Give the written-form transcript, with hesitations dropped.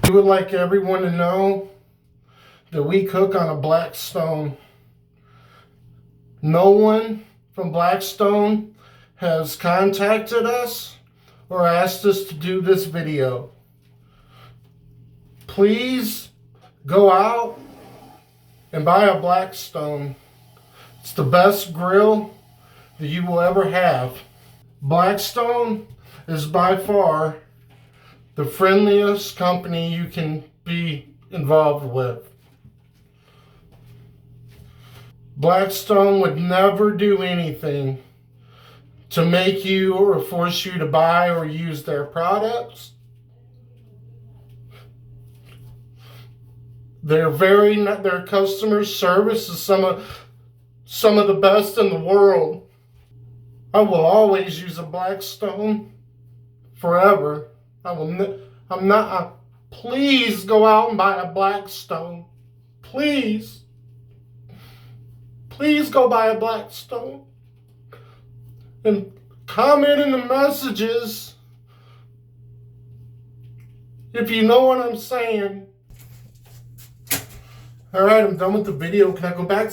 We would like everyone to know that we cook on a Blackstone. No one from Blackstone has contacted us or asked us to do this video. Please go out and buy a Blackstone. It's the best grill that you will ever have. Blackstone is by far the friendliest company you can be involved with. Blackstone would never do anything to make you or force you to buy or use their products. Their customer service is some of the best in the world. I will always use a Blackstone forever. Please go out and buy a Blackstone. Please. Please go buy a Blackstone. And comment in the messages if you know what I'm saying. Alright, I'm done with the video. Can I go back?